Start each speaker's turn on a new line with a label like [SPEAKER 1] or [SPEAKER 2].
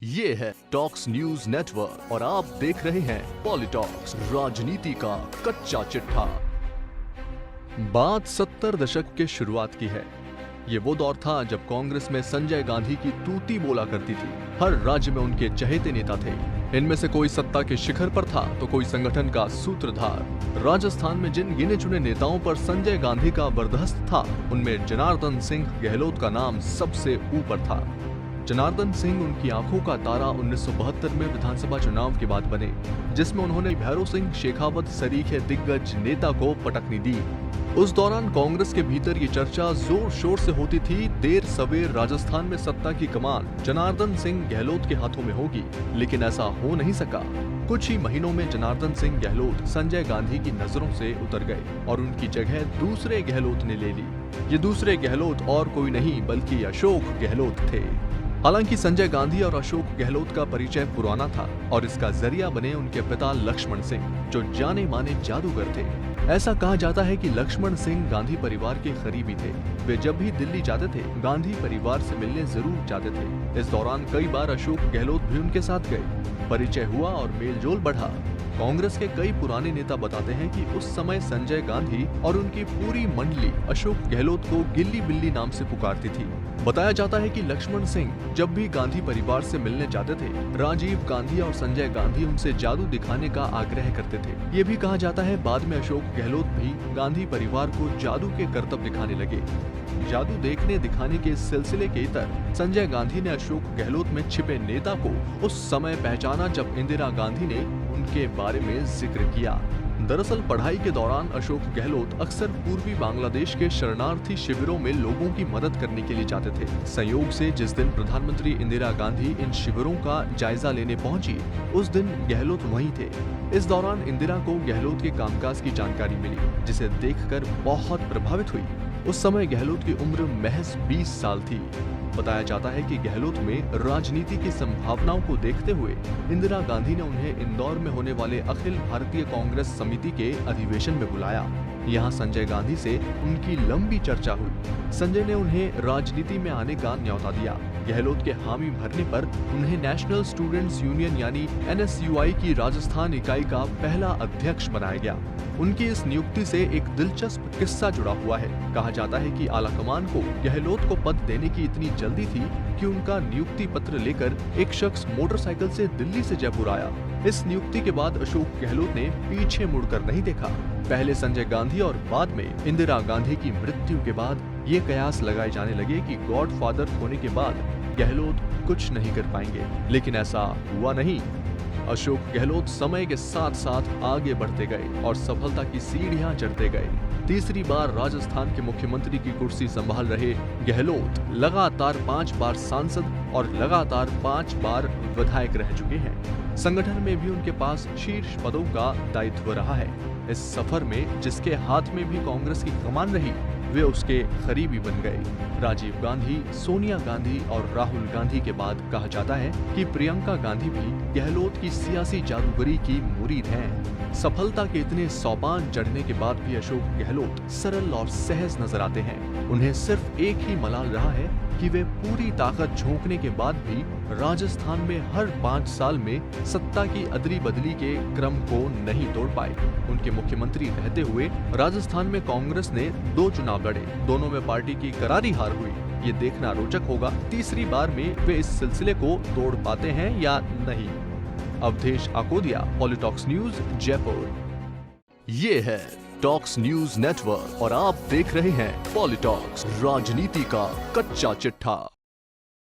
[SPEAKER 1] ये है talks news network और आप देख रहे हैं पॉलिटॉक्स, राजनीति का कच्चा चिट्ठा। बात 70 दशक के शुरुआत की है। ये वो दौर था जब कांग्रेस में संजय गांधी की तूती बोला करती थी। हर राज्य में उनके चहेते नेता थे। इनमें से कोई सत्ता के शिखर पर था तो कोई संगठन का सूत्रधार। राजस्थान में जिन गिने चुने नेताओं पर संजय गांधी का बर्दाश्त था, उनमें जनार्दन सिंह गहलोत का नाम सबसे ऊपर था। जनार्दन सिंह उनकी आंखों का तारा 1972 में विधानसभा चुनाव के बाद बने, जिसमें उन्होंने भैरों सिंह शेखावत सरीखे दिग्गज नेता को पटकनी दी। उस दौरान कांग्रेस के भीतर ये चर्चा जोर शोर से होती थी, देर सवेर राजस्थान में सत्ता की कमान जनार्दन सिंह गहलोत के हाथों में होगी, लेकिन ऐसा हो नहीं सका। कुछ ही महीनों में जनार्दन सिंह गहलोत संजय गांधी की नजरों से उतर गए और उनकी जगह दूसरे गहलोत ने ले ली। ये दूसरे गहलोत और कोई नहीं बल्कि अशोक गहलोत थे। हालांकि संजय गांधी और अशोक गहलोत का परिचय पुराना था और इसका जरिया बने उनके पिता लक्ष्मण सिंह, जो जाने माने जादूगर थे। ऐसा कहा जाता है कि लक्ष्मण सिंह गांधी परिवार के करीबी थे। वे जब भी दिल्ली जाते थे, गांधी परिवार से मिलने जरूर जाते थे। इस दौरान कई बार अशोक गहलोत भी उनके साथ गए। परिचय हुआ और मेलजोल बढ़ा। कांग्रेस के कई पुराने नेता बताते हैं कि उस समय संजय गांधी और उनकी पूरी मंडली अशोक गहलोत को गिल्ली बिल्ली नाम से पुकारती थी। बताया जाता है कि लक्ष्मण सिंह जब भी गांधी परिवार से मिलने जाते थे, राजीव गांधी और संजय गांधी उनसे जादू दिखाने का आग्रह करते थे। ये भी कहा जाता है बाद में अशोक गहलोत भी गांधी परिवार को जादू के करतब दिखाने लगे। जादू देखने दिखाने के सिलसिले के इतर संजय गांधी ने अशोक गहलोत में छिपे नेता को उस समय पहचाना जब इंदिरा गांधी ने उनके बारे में जिक्र किया। दरअसल पढ़ाई के दौरान अशोक गहलोत अक्सर पूर्वी बांग्लादेश के शरणार्थी शिविरों में लोगों की मदद करने के लिए जाते थे। संयोग से जिस दिन प्रधानमंत्री इंदिरा गांधी इन शिविरों का जायजा लेने पहुंची, उस दिन गहलोत वहीं थे। इस दौरान इंदिरा को गहलोत के कामकाज की जानकारी मिली, जिसे देखकर बहुत प्रभावित हुई। उस समय गहलोत की उम्र महज 20 साल थी। बताया जाता है कि गहलोत में राजनीति की संभावनाओं को देखते हुए इंदिरा गांधी ने उन्हें इंदौर में होने वाले अखिल भारतीय कांग्रेस समिति के अधिवेशन में बुलाया। यहाँ संजय गांधी से उनकी लंबी चर्चा हुई। संजय ने उन्हें राजनीति में आने का न्योता दिया। गहलोत के हामी भरने पर उन्हें नेशनल स्टूडेंट्स यूनियन यानी NSUI की राजस्थान इकाई का पहला अध्यक्ष बनाया गया। उनकी इस नियुक्ति से एक दिलचस्प किस्सा जुड़ा हुआ है। कहा जाता है कि आलाकमान को गहलोत को पद देने की इतनी जल्दी थी कि उनका नियुक्ति पत्र लेकर एक शख्स मोटरसाइकिल से दिल्ली से जयपुर आया। इस नियुक्ति के बाद अशोक गहलोत ने पीछे मुड़कर नहीं देखा। पहले संजय गांधी और बाद में इंदिरा गांधी की मृत्यु के बाद ये कयास लगाए जाने लगे कि गॉडफादर होने के बाद गहलोत कुछ नहीं कर पाएंगे, लेकिन ऐसा हुआ नहीं। अशोक गहलोत समय के साथ साथ आगे बढ़ते गए और सफलता की सीढ़ियां चढ़ते गए। तीसरी बार राजस्थान के मुख्यमंत्री की कुर्सी संभाल रहे गहलोत लगातार 5 बार सांसद और लगातार 5 बार विधायक रह चुके हैं। संगठन में भी उनके पास शीर्ष पदों का दायित्व रहा है। इस सफर में जिसके हाथ में भी कांग्रेस की कमान रही, वे उसके करीबी बन गए। राजीव गांधी, सोनिया गांधी और राहुल गांधी के बाद कहा जाता है कि प्रियंका गांधी भी गहलोत की सियासी जादूगरी की मुरीद हैं। सफलता के इतने सोपान चढ़ने के बाद भी अशोक गहलोत सरल और सहज नजर आते हैं। उन्हें सिर्फ एक ही मलाल रहा है कि वे पूरी ताकत झोंकने के बाद भी राजस्थान में हर 5 साल में सत्ता की अदली बदली के क्रम को नहीं तोड़ पाए। उनके मुख्यमंत्री रहते हुए राजस्थान में कांग्रेस ने 2 चुनाव लड़े, दोनों में पार्टी की करारी हार हुई। ये देखना रोचक होगा तीसरी बार में वे इस सिलसिले को तोड़ पाते हैं या नहीं। अवधेश आकोदिया, पॉलिटॉक्स न्यूज, जयपुर। ये है टॉक्स न्यूज नेटवर्क और आप देख रहे हैं पॉलिटॉक्स, राजनीति का कच्चा चिट्ठा।